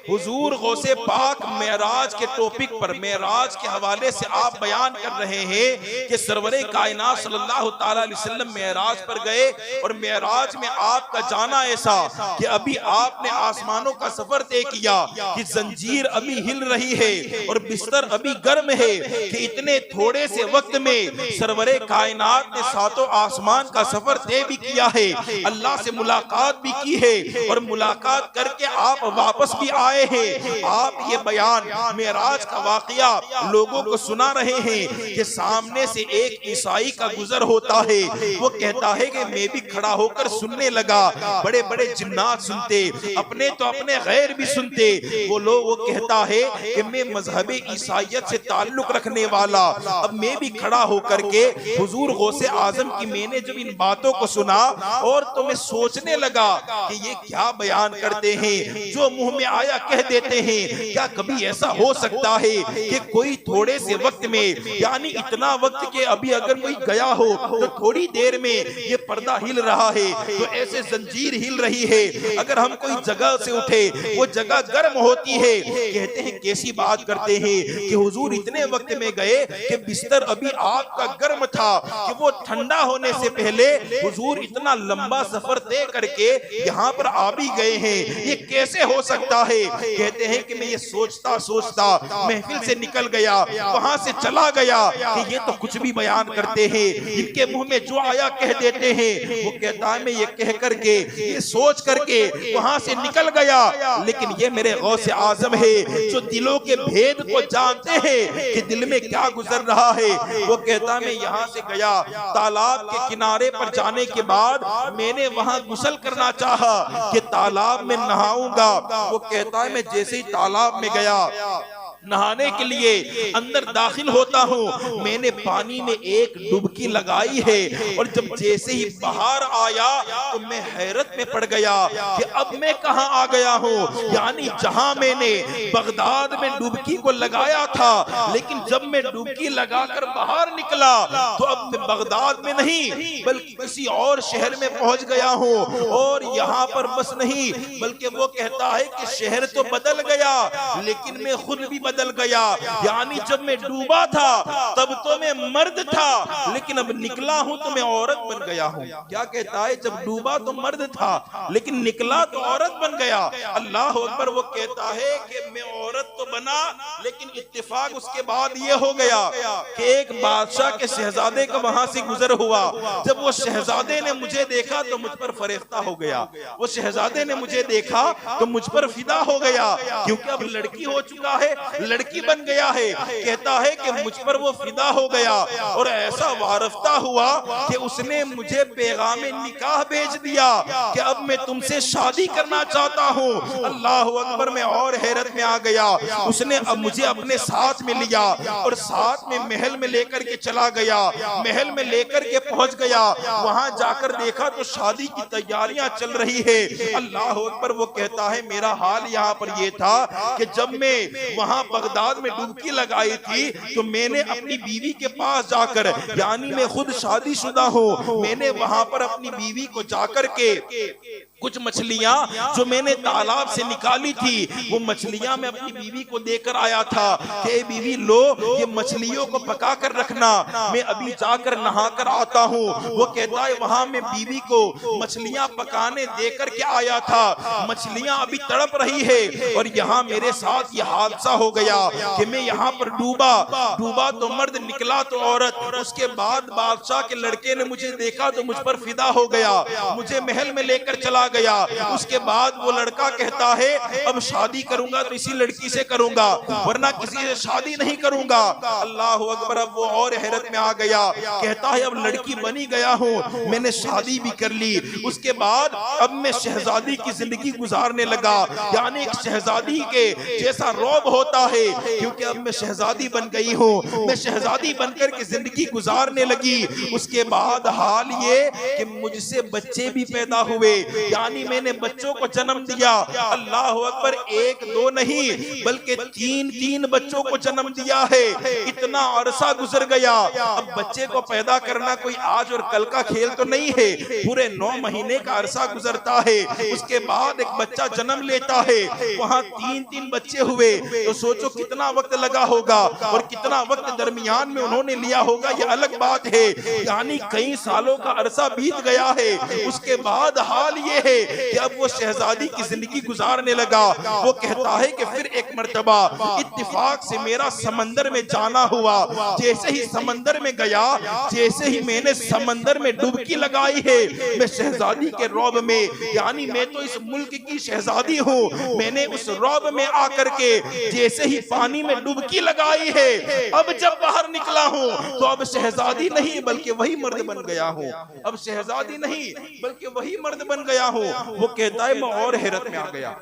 हुजूर गौसे पाक मेराज के टॉपिक पर, मेराज के हवाले से आप बयान कर रहे हैं कि सरवरे कायनात सल्लल्लाहु ताला अलैहि वसल्लम मेराज पर गए और मेराज में आपका जाना ऐसा कि अभी आपने आसमानों का सफर तय किया कि जंजीर अभी हिल रही है और बिस्तर अभी गर्म है कि इतने थोड़े से वक्त में सरवरे कायनात ने सातों आसमान का सफर तय भी किया है, अल्लाह से मुलाकात भी की है और मुलाकात करके आप वापस भी आए हैं। आप ये बयान मेराज का वाकया लोगों को सुना रहे हैं कि सामने से एक ईसाई का गुजर होता है, वो कहता है कि मैं भी खड़ा होकर सुनने लगा। बड़े बड़े जिन्नात सुनते, अपने तो अपने गैर भी सुनते। वो कहता है कि मैं मजहब ईसाइयत से ताल्लुक रखने वाला, अब मैं भी खड़ा होकर के हुजूर गौसे आजम की मैंने जब इन बातों को सुना और तो मैं सोचने लगा कि ये क्या बयान करते हैं, जो मुंह में आया कह देते हैं। क्या कभी ऐसा हो सकता है कि कोई थोड़े से वक्त में, यानी इतना वक्त के अभी अगर कोई गया हो तो थोड़ी देर में ये पर्दा हिल रहा है, तो ऐसे जंजीर हिल रही है। अगर हम कोई जगह से उठे वो जगह गर्म होती है। कहते हैं कैसी बात करते हैं कि हुजूर इतने वक्त में गए कि बिस्तर अभी आपका गर्म था कि वो ठंडा होने से पहले हुजूर इतना लंबा सफर तय करके यहाँ पर आ भी गए हैं। ये कैसे हो सकता है? कहते हैं कि मैं ये सोचता सोचता महफिल से निकल गया, वहां से चला गया कि ये तो कुछ भी बयान करते हैं, इनके मुंह में जो आया कह देते हैं। वो कहता है मैं ये कह करके, ये सोच करके वहां से निकल गया, लेकिन ये मेरे गौसे आजम है जो दिलों के भेद को जानते हैं कि दिल में क्या गुजर रहा है। वो कहता मैं यहाँ से गया, तालाब के किनारे पर जाने के बाद मैंने वहां गुस्ल करना चाहा कि तालाब में नहाऊंगा। वो कहता है मैं जैसे ही तालाब में गया नहाने के लिए अंदर दाखिल होता हूँ, मैंने पानी में एक डुबकी लगाई है और जब जैसे ही बाहर आया तो मैं हैरत में पड़ गया कि अब मैं कहाँ आ गया हूँ। यानी जहां मैंने बगदाद में डुबकी को लगाया था, लेकिन जब मैं डुबकी लगाकर बाहर निकला तो अब मैं बगदाद में नहीं बल्कि किसी और शहर में पहुंच गया हूँ। और यहाँ पर बस नहीं बल्कि वो कहता है कि शहर तो बदल गया लेकिन मैं खुद भी बदल गया। यानी जब मैं डूबा था तब तो मैं मर्द था, लेकिन अब निकला हूं तो मैं औरत बन गया हूं। क्या कहता है, जब डूबा तो मर्द था लेकिन निकला तो औरत बन गया। अल्लाह अकबर। वो कहता है कि मैं औरत तो बना लेकिन इत्तेफाक उसके बाद ये हो गया कि एक बादशाह के शहजादे का वहां से गुजर हुआ। जब वो शहजादे ने मुझे देखा तो मुझ पर फरेख्ता हो गया। वो शहजादे ने मुझे देखा तो मुझ पर फिदा हो गया, क्योंकि अब लड़की हो चुका है, लड़की बन गया है। कहता है कि मुझ पर वो फिदा हो गया और ऐसा वारफ्ता हुआ कि उसने मुझे पैगाम निकाह भेज दिया कि अब मैं तुमसे शादी करना चाहता हूँ। अल्लाह अकबर। मैं और हैरत में आ गया। उसने अब मुझे अपने साथ में लिया और साथ में महल में लेकर के चला गया। महल में लेकर के पहुंच गया, वहां जाकर देखा तो शादी की तैयारियां चल रही है। अल्लाह अकबर। वो कहता है मेरा हाल यहाँ पर ये था कि जब मैं वहां बगदाद में डुबकी लगाई थी तो मैंने अपनी बीवी के पास जाकर, यानी मैं खुद शादीशुदा हूँ, मैंने वहां पर अपनी बीवी को जाकर के कुछ मछलियां जो मैंने तालाब से निकाली थी वो मछलियां मैं अपनी बीवी को देकर आया था कि बीवी लो ये मछलियों को पका कर रखना, मैं अभी जाकर नहा कर आता हूँ। वो कहता है वहां मैं बीवी को मछलियां पकाने देकर के आया था, मछलियां अभी तड़प रही है और यहाँ मेरे साथ ये हादसा हो गया कि मैं यहाँ पर डूबा तो मर्द, निकला तो औरत। उसके बाद बादशाह के लड़के ने मुझे देखा तो मुझ पर फिदा हो गया, मुझे महल में लेकर चला गया। उसके बाद वो लड़का कहता है अब शादी करूंगा तो इसी लड़की से करूंगा वरना किसी से शादी नहीं करूंगा। अल्लाह अकबर। अब वो और हैरत में आ गया, कहता है अब लड़की बनी गया हूँ, मैंने शादी भी कर ली। उसके बाद अब मैं शहजादी की जिंदगी गुजारने लगा, यानी एक शहजादी के जैसा रौब होता है, क्योंकि अब मैं शहजादी बन गई हूँ, मैं शहजादी बनकर के जिंदगी गुजारने लगी। उसके बाद हाल ये कि मुझसे बच्चे भी पैदा हुए, यानी मैंने बच्चों को जन्म दिया। अल्लाह अकबर। एक दो नहीं बल्कि तीन बच्चों को जन्म दिया है। इतना अरसा गुजर गया। अब बच्चे को पैदा करना कोई आज और कल का खेल तो नहीं है, पूरे 9 महीने का अरसा गुजरता है। उसके बाद एक बच्चा जन्म लेता है, वहां 3 बच्चे हुए, तो सोचो कितना वक्त लगा होगा और कितना वक्त दरमियान में उन्होंने लिया होगा, ये अलग बात है। यानी कई सालों का अरसा बीत गया है। उसके बाद हाल ये है कि अब वो शहजादी की जिंदगी गुजारने लगा। वो कहता है कि फिर एक मर्तबा इत्तिफाक से मेरा समंदर में जाना हुआ। जैसे ही समंदर में गया, जैसे ही मैंने समंदर में डुबकी लगाई है, मैं शहजादी के रौब में, यानी मैं तो इस मुल्क की शहजादी हूँ, मैंने उस रौब में आकर के जैसे ही पानी में डुबकी लगाई है, अब जब बाहर निकला हूँ तो अब शहजादी नहीं बल्कि वही मर्द बन गया हूँ। अब शहजादी नहीं बल्कि वही मर्द बन गया हूँ। वो कहता है मैं और हैरत में आ गया,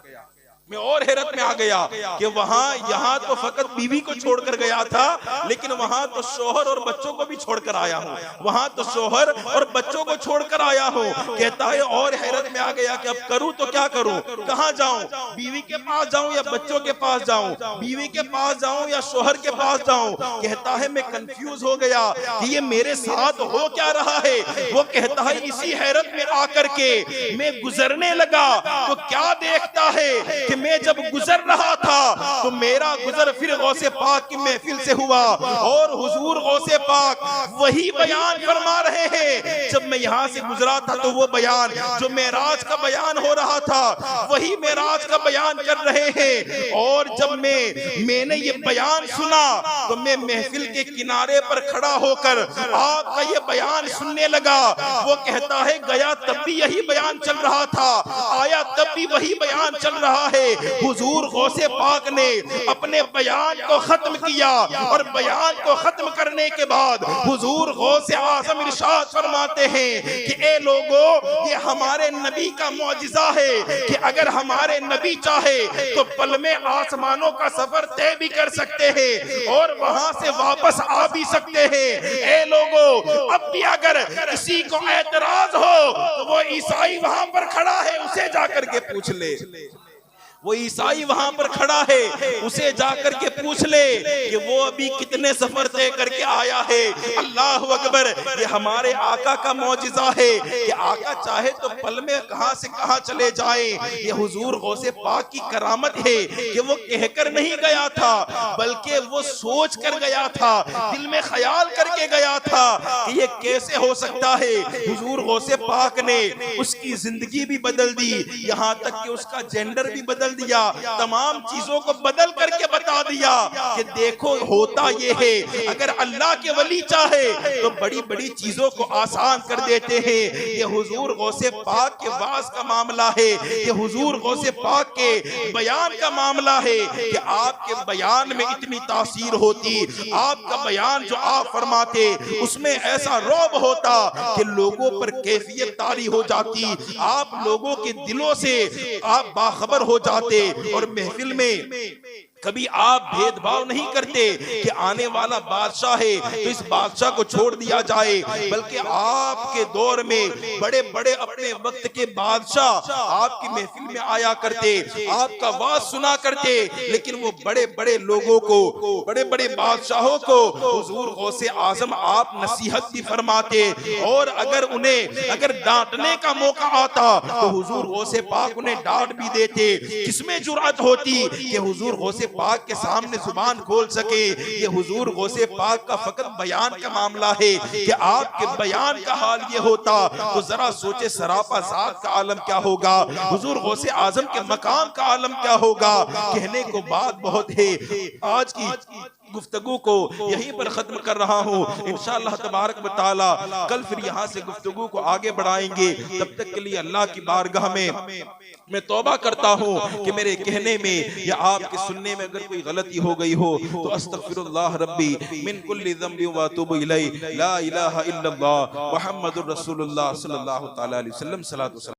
मैं और हैरत में आ गया कि वहां यहाँ तो फकत बीवी को छोड़कर गया था, लेकिन वहां तो शोहर और बच्चों को भी छोड़कर आया हूँ, वहां तो शोहर और बच्चों को छोड़कर आया हूँ। कहता है और हैरत में आ गया कि अब करूँ तो क्या करूँ, कहाँ जाऊँ, बीवी के पास जाऊँ या बच्चों के पास जाऊँ, बीवी के पास जाऊँ या शोहर के पास जाऊँ। कहता है मैं कंफ्यूज हो गया कि ये मेरे साथ हो क्या रहा है। वो कहता है इसी हैरत में आकर के मैं गुजरने लगा तो क्या देखता है कि मैं जब गुजर रहा था तो मेरा गुजर फिर गौसे पाक की महफिल से हुआ और हुजूर गौसे पाक वही बयान फरमा रहे हैं। जब मैं यहाँ से गुजरा था तो वो बयान जो मेराज का बयान हो रहा था वही मेराज का बयान कर रहे हैं। और जब मैंने ये बयान सुना तो मैं महफिल के किनारे पर खड़ा होकर आपका ये बयान सुनने लगा। वो कहता है गया तब भी यही बयान चल रहा था, आया तब भी वही बयान चल रहा है। हुजूर गौसे पाक ने अपने बयान को खत्म किया और बयान को खत्म करने के बाद हुजूर गौसे आज़म इरशाद फरमाते हैं कि ए लोगों, ये हमारे नबी का मौजिज़ा है कि अगर हमारे नबी चाहे तो पल में आसमानों का सफर तय भी कर सकते हैं और वहां से वापस आ भी सकते हैं। ए लोगों, अब भी अगर किसी को एतराज हो तो वो ईसाई वहां पर खड़ा है, उसे जाकर के पूछ ले। वो ईसाई वहां पर खड़ा है, उसे जाकर के पूछ ले कि वो अभी कितने सफर तय करके आया है। अल्लाह अकबर, ये हमारे आका का मौजिज़ा है कि आका चाहे तो पल में कहां से कहां चले जाए। ये हुजूर गौसे पाक की करामत है कि वो कहकर नहीं गया था, बल्कि वो सोच कर गया था, दिल में ख्याल करके गया था कि ये कैसे हो सकता है। हुजूर गौसे पाक ने उसकी जिंदगी भी बदल दी, यहाँ तक कि उसका जेंडर भी बदल दिया, तमाम चीजों को बदल करके बता दिया कि देखो होता ये है, अगर अल्लाह के वली चाहे तो बड़ी बड़ी चीजों को आसान कर देते हैं। ये हुजूर गौसे पाक के वाज का मामला है, ये हुजूर गौसे पाक के बयान का मामला है कि आपके बयान में इतनी तासीर होती, आपका बयान जो आप फरमाते उसमें ऐसा रौब होता कि लोगों पर कैफियत तारी हो जाती, आप लोगों के दिलों से आप बाखबर हो जाते और महफिल में कभी आप भेदभाव नहीं करते कि आने वाला बादशाह है तो इस बादशाह को छोड़ दिया जाए, बल्कि आपके दौर में बड़े बड़े अपने वक्त के बादशाह आपकी महफिल में आया करते, आपका वाज सुना करते, लेकिन वो बड़े बड़े लोगों को, बड़े बड़े बादशाहों को हुजूर गौसे आजम आप नसीहत भी फरमाते और अगर उन्हें अगर डांटने का मौका आता तो हुजूर गौसे पाक उन्हें डांट भी देते। किसमें जुर्अत होती कि हुजूर गौसे पाक के सामने जुबान खोल सके। ये हुजूर गौसे पाक का फकत बयान का मामला है कि आपके बयान का हाल ये होता तो जरा सोचे सरापा ज़ात का आलम क्या होगा, हुजूर गौसे आजम के मकाम का आलम क्या होगा। कहने को बात बहुत है, आज की गुफ्तगू को यहीं पर खत्म कर रहा हूँ। इंशाअल्लाह तबारक व तआला कल फिर यहाँ से गुफ्तगू को आगे बढ़ाएंगे। तब तक के लिए अल्लाह की बारगाह में मैं तौबा करता हूँ कि मेरे कहने में या आपके सुनने में अगर कोई गलती हो गई हो तो अस्तगफिरुल्लाह रब्बी मिन कुल्ली ज़ंबि व अतूबु इलैहि, ला इलाहा इल्लल्लाह मुहम्मदुर रसूलुल्लाह सल्लल्लाहु तआला अलैहि वसल्लम।